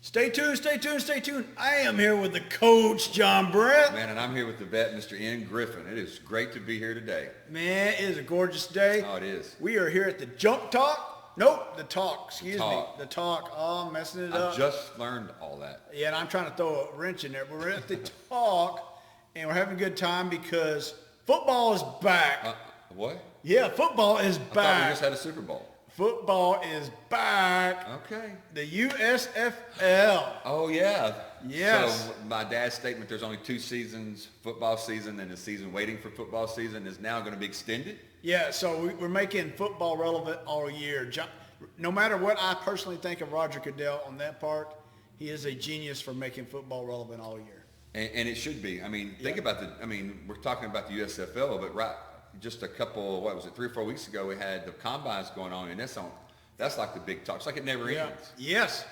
Stay tuned, stay tuned, stay tuned. I am here with the coach, John Brett. Man, and I'm here with the vet, Mr. N. Griffin. It is great to be here today. Man, it is a gorgeous day. Oh, it is. We are here at the Jump Talk. Nope, the Talk, excuse me. The Talk. Oh, I'm messing it up. I just learned all that. Yeah, and I'm trying to throw a wrench in there. But we're at the Talk, and we're having a good time because football is back. What? Yeah, football is I thought back. we just had a Super Bowl. Football is back. Okay. The USFL. Oh, yeah. Yes. So my dad's statement, there's only 2 seasons, football season and the season waiting for football season, is now going to be extended. Yeah, so we're making football relevant all year. No matter what I personally think of Roger Goodell on that part, he is a genius for making football relevant all year. And it should be. I mean, think about we're talking about the USFL, but just a couple, 3 or 4 weeks ago, we had the combines going on, and that's like the big talk. It's like it never ends. Yes.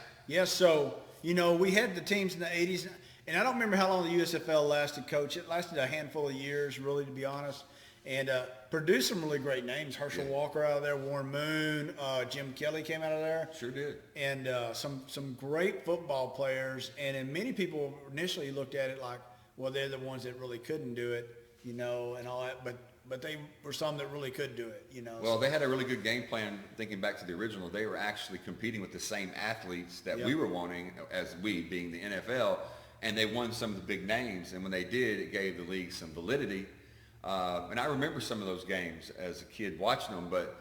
So, we had the teams in the 80s, and I don't remember how long the USFL lasted, Coach. It lasted a handful of years, really, to be honest, and produced some really great names. Herschel Walker out of there, Warren Moon, Jim Kelly came out of there. Sure did. And some great football players, and then many people initially looked at it like, well, they're the ones that really couldn't do it, and all that, but they were some that really could do it, Well, they had a really good game plan. Thinking back to the original, they were actually competing with the same athletes that we were wanting, as we being the NFL, and they won some of the big names. And when they did, it gave the league some validity. And I remember some of those games as a kid watching them. But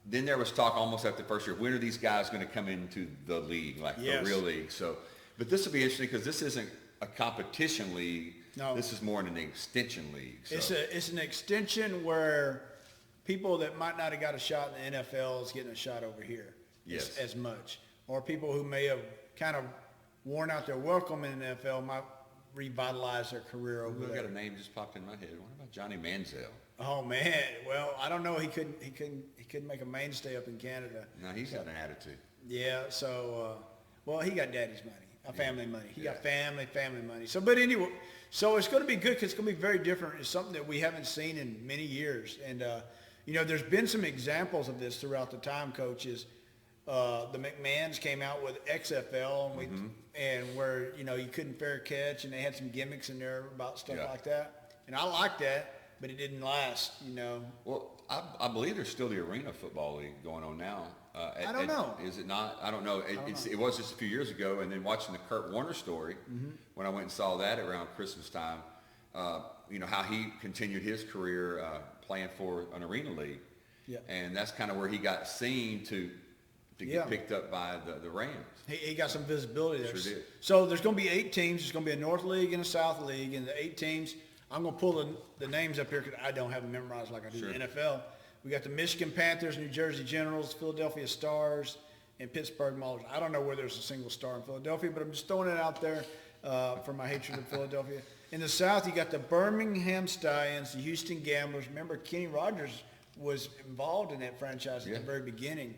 then there was talk almost after the first year, when are these guys going to come into the league, like the real league? So, but this will be interesting because this isn't a competition league. No. This is more in an extension league. So. It's an extension where people that might not have got a shot in the NFL is getting a shot over here as much. Or people who may have kind of worn out their welcome in the NFL might revitalize their career over there. I've got a name just popped in my head. What about Johnny Manziel? Oh man, well I don't know. He couldn't make a mainstay up in Canada. No, he's got an attitude. Yeah, so he got daddy's money. Family money. He got family money. So, but anyway, so it's going to be good because it's going to be very different. It's something that we haven't seen in many years. And, there's been some examples of this throughout the time, coaches. The McMahons came out with XFL and where, you couldn't fair catch, and they had some gimmicks in there about stuff like that. And I like that, but it didn't last, Well, I believe there's still the Arena Football League going on now. I don't know. Is it not? I don't know. It was just a few years ago, and then watching the Kurt Warner story, when I went and saw that around Christmas time, how he continued his career playing for an arena league, and that's kind of where he got seen to get picked up by the Rams. He got some visibility there. Sure did. So there's going to be 8 teams. There's going to be a North League and a South League, and the 8 teams. I'm going to pull the names up here because I don't have them memorized like I do the NFL. We got the Michigan Panthers, New Jersey Generals, Philadelphia Stars, and Pittsburgh Maulers. I don't know where there's a single star in Philadelphia, but I'm just throwing it out there for my hatred of Philadelphia. In the South, you got the Birmingham Stallions, the Houston Gamblers. Remember, Kenny Rogers was involved in that franchise at the very beginning.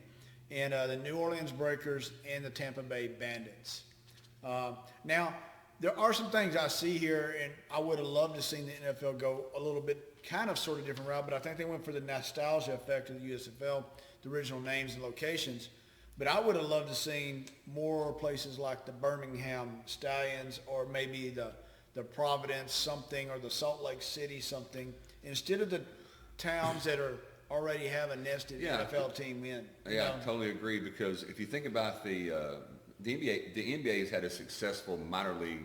And the New Orleans Breakers and the Tampa Bay Bandits. Now, there are some things I see here, and I would have loved to see the NFL go a little bit kind of sort of different route, but I think they went for the nostalgia effect of the USFL, the original names and locations. But I would have loved to seen more places like the Birmingham Stallions or maybe the Providence something or the Salt Lake City something instead of the towns that already have a nested NFL team in. Yeah, I totally agree because if you think about the NBA has had a successful minor league,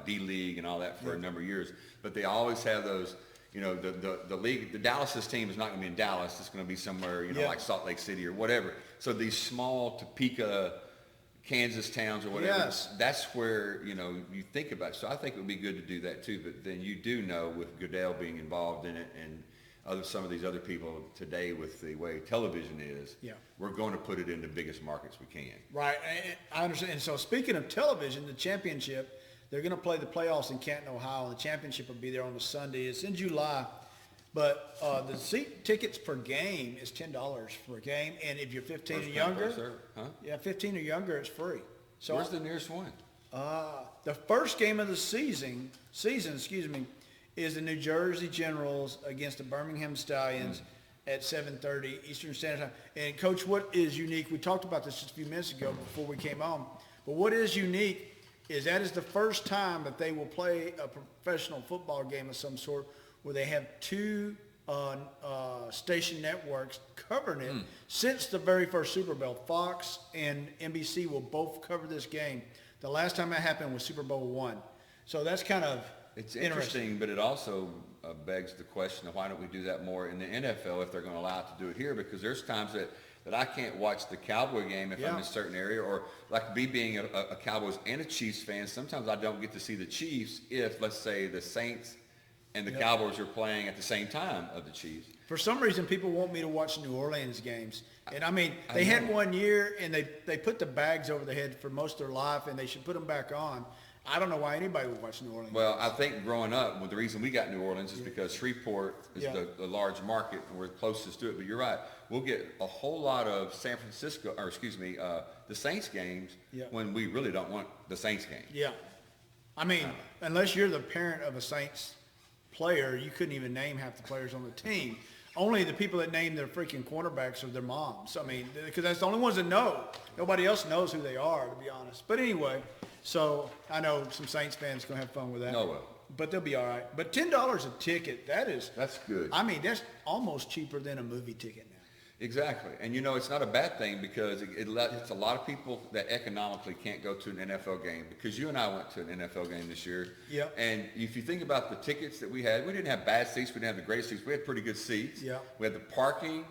D League and all that for a number of years, but they always have those, the league, the Dallas's team is not going to be in Dallas. It's going to be somewhere, like Salt Lake City or whatever. So these small Topeka, Kansas towns or whatever, that's where, you think about it. So I think it would be good to do that too. But then you do know with Goodell being involved in it and some of these other people today with the way television is, we're going to put it in the biggest markets we can. Right. I understand. And so speaking of television, the championship, they're going to play the playoffs in Canton, Ohio, and the championship will be there on a Sunday. It's in July, but the seat tickets per game is $10 for a game, and if you're 15 or younger, 15 or younger, it's free. So where's the nearest one? The first game of the season, is the New Jersey Generals against the Birmingham Stallions at 7:30 Eastern Standard Time. And Coach, what is unique, we talked about this just a few minutes ago before we came on, but what is unique is that is the first time that they will play a professional football game of some sort where they have two station networks covering it since the very first Super Bowl. Fox and NBC will both cover this game. The last time that happened was Super Bowl I. So that's kind of It's interesting, but it also begs the question of why don't we do that more in the NFL if they're going to allow it to do it here? Because there's times that I can't watch the Cowboy game if I'm in a certain area, or like me being a Cowboys and a Chiefs fan, sometimes I don't get to see the Chiefs if, let's say, the Saints and the Cowboys are playing at the same time of the Chiefs. For some reason, people want me to watch New Orleans games. And I mean, they had one year and they put the bags over the head for most of their life, and they should put them back on. I don't know why anybody would watch New Orleans. Well, I think growing up, well, the reason we got New Orleans is because Shreveport is the large market, and we're closest to it. But you're right. We'll get a whole lot of San Francisco, or excuse me, the Saints games when we really don't want the Saints game. Yeah. I mean, unless you're the parent of a Saints player, you couldn't even name half the players on the team. Only the people that name their freaking quarterbacks are their moms. I mean, because that's the only ones that know. Nobody else knows who they are, to be honest. But anyway, so I know some Saints fans going to have fun with that. No way. But they'll be all right. But $10 a ticket, That's good. I mean, that's almost cheaper than a movie ticket now. Exactly. And, it's not a bad thing because it's a lot of people that economically can't go to an NFL game, because you and I went to an NFL game this year. Yeah. And if you think about the tickets that we had, we didn't have bad seats. We didn't have the greatest seats. We had pretty good seats. Yeah. We had the parking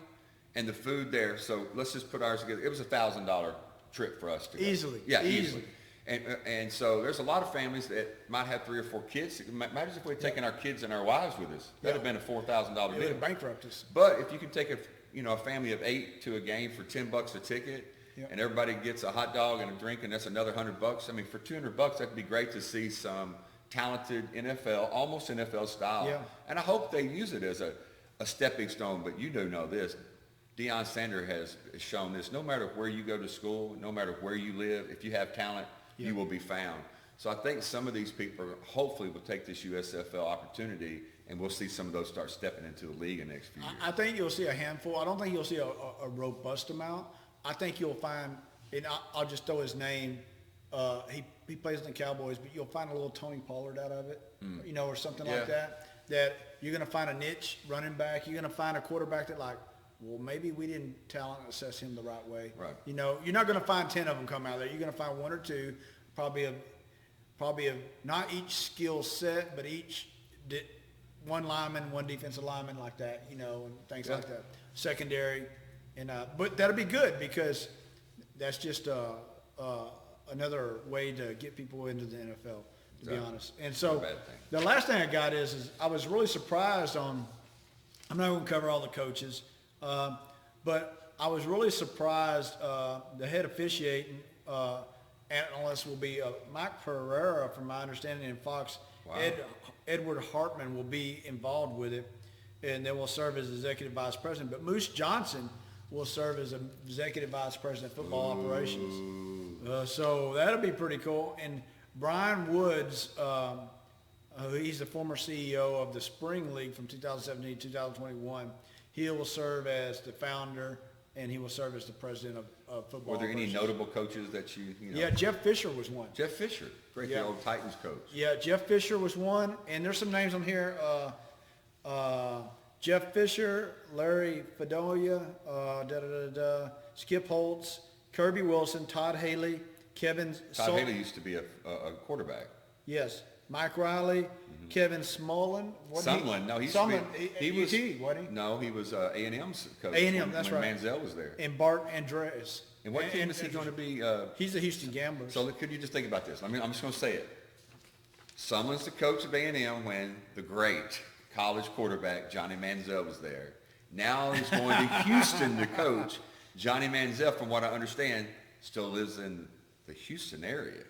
and the food there. So let's just put ours together. It was $1,000 trip for us to go. Easily. Yeah, easily. And so there's a lot of families that might have 3 or 4 kids. Imagine if we had taken our kids and our wives with us. That would have been a $4,000 It deal. would bankrupt us. But if you can take a family of 8 to a game for $10 a ticket, and everybody gets a hot dog and a drink, and that's another $100. I mean, for $200, that'd be great to see some talented NFL, almost NFL style. Yeah. And I hope they use it as a stepping stone. But you do know this. Deion Sanders has shown this. No matter where you go to school, no matter where you live, if you have talent, you will be found. So I think some of these people hopefully will take this USFL opportunity, and we'll see some of those start stepping into the league in the next few years. I think you'll see a handful. I don't think you'll see a robust amount. I think you'll find, and I'll just throw his name. He plays in the Cowboys, but you'll find a little Tony Pollard out of it, or something like that. That you're going to find a niche running back. You're going to find a quarterback that well, maybe we didn't talent assess him the right way. Right. You're not going to find 10 of them come out there. You're going to find 1 or 2, probably not each skill set, but each one lineman, one defensive lineman like that, and things like that. Secondary, and but that'll be good because that's just another way to get people into the NFL, to be honest. And so the last thing I got is I was really surprised on. I'm not going to cover all the coaches, but I was really surprised. The head officiating analyst will be Mike Pereira, from my understanding, in Fox. Wow. Edward Hartman will be involved with it, and they will serve as executive vice president. But Moose Johnson will serve as executive vice president of football operations. So that'll be pretty cool. And Brian Woods, he's the former CEO of the Spring League from 2017 to 2021. He will serve as the founder, and he will serve as the president of football. Were there any notable coaches that you know? Yeah, Jeff Fisher was one. Jeff Fisher, great, the old Titans coach. Yeah, Jeff Fisher was one, and there's some names on here. Jeff Fisher, Larry Fedoya, Skip Holtz, Kirby Wilson, Todd Haley, Kevin. Todd Haley used to be a quarterback. Yes, Mike Riley, Kevin Smolin. Sumlin, no, he was UT, wasn't he? No, he was A&M's coach. A&M, that's when right. Manziel was there. And Bart Andreas. And what team is he going to be? He's the Houston Gamblers. So could you just think about this? I'm just going to say it. Sumlin's the coach of A&M when the great college quarterback Johnny Manziel was there. Now he's going to Houston to coach. Johnny Manziel, from what I understand, still lives in the Houston area.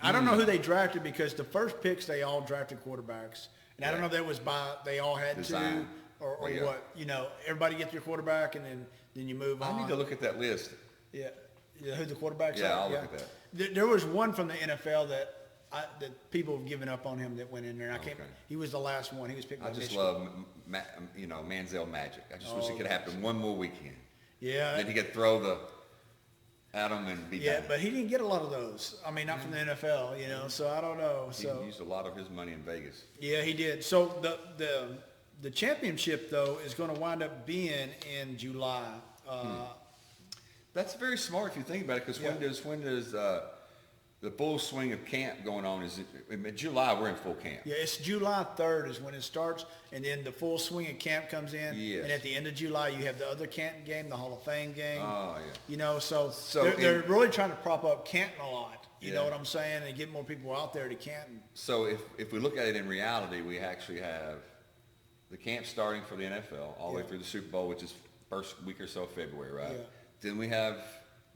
I don't know who they drafted, because the first picks they all drafted quarterbacks, and I don't know if that was they all had Design. to or what. Everybody gets your quarterback, and then you move on. I need to look at that list. Yeah, who the quarterbacks are. Yeah, I'll look at that. There was one from the NFL that that people have given up on him that went in there. And I can't. Okay. He was the last one. He was picked by I just Michigan. love, Manziel magic. I just wish it could happen one more weekend. Yeah. Then he could throw at him and be Yeah, done. but he didn't get a lot of those. I mean, not from the NFL, so I don't know. He So used a lot of his money in Vegas. yeah, he did. So the championship though is going to wind up being in July. That's very smart if you think about it, because when does the full swing of camp going on? Is it in July? We're in full camp. Yeah, it's July 3rd is when it starts, and then the full swing of camp comes in. Yes. And at the end of July, you have the other Canton game, the Hall of Fame game. Oh, yeah. So So they're really trying to prop up Canton a lot. You Yeah. know what I'm saying? And get more people out there to Canton. So if we look at it in reality, we actually have the camp starting for the NFL all the way through the Super Bowl, which is first week or so of February, right? Yeah. Then we have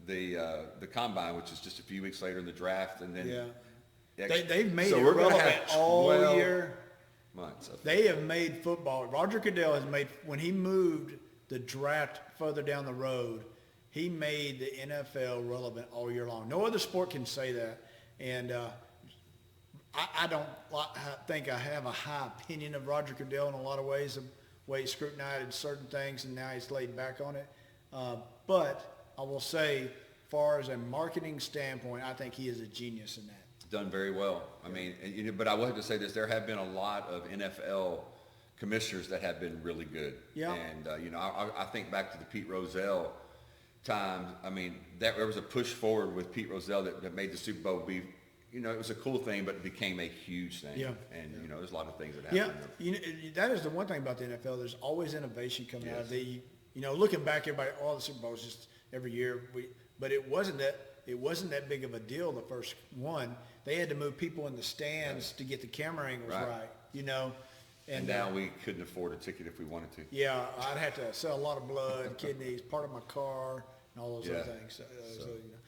the combine, which is just a few weeks later in the draft, and then They've made so it we're gonna relevant have all 12 year. months of They have made football. Roger Goodell has made, when he moved the draft further down the road, he made the NFL relevant all year long. No other sport can say that. And I don't think I have a high opinion of Roger Goodell in a lot of ways, the way he scrutinized certain things, and now he's laid back on it. But I will say, as far as a marketing standpoint, I think he is a genius in that. done very well. I mean, but I will have to say this: there have been a lot of NFL commissioners that have been really good. Yeah. And I think back to the Pete Rozelle time. I mean, there was a push forward with Pete Rozelle that made the Super Bowl be. It was a cool thing, but it became a huge thing. Yeah. And there's a lot of things that happen. Yeah, that is the one thing about the NFL. There's always innovation coming out of the. Looking back, everybody, all the Super Bowls just every year. But it wasn't that big of a deal. The first one, they had to move people in the stands to get the camera angles right. And now we couldn't afford a ticket if we wanted to. Yeah, I'd have to sell a lot of blood, kidneys, part of my car, and all those other things.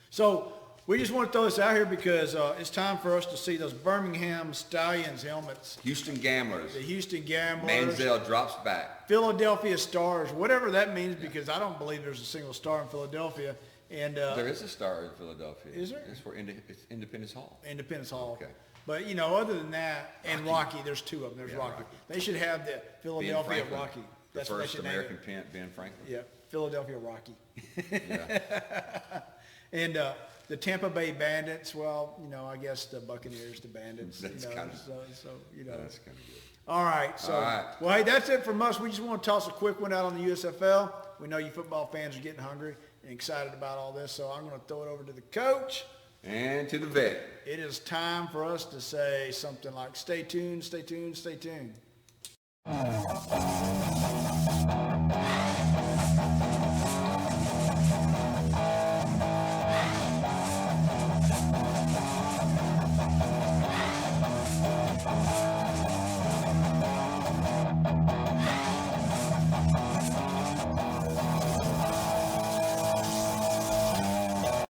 So we just want to throw this out here because it's time for us to see those Birmingham Stallions helmets. Houston Gamblers. The Houston Gamblers. Manziel drops back. Philadelphia Stars, whatever that means, because I don't believe there's a single star in Philadelphia. And there is a star in Philadelphia. Is there? It's for it's Independence Hall. Independence Hall. Okay. But, other than that, and Rocky, there's two of them. There's Rocky. They should have the Philadelphia Rocky. That's the first what they should American name Ben Franklin. it. Yeah, Philadelphia Rocky. Yeah. And the Tampa Bay Bandits, well, I guess the Buccaneers, the Bandits. That's kind of That's kind good. All right. So, All right. Well, hey, that's it from us. We just want to toss a quick one out on the USFL. We know you football fans are getting hungry and excited about all this, so I'm going to throw it over to the coach. And to the vet. It is time for us to say something like, stay tuned, stay tuned, stay tuned.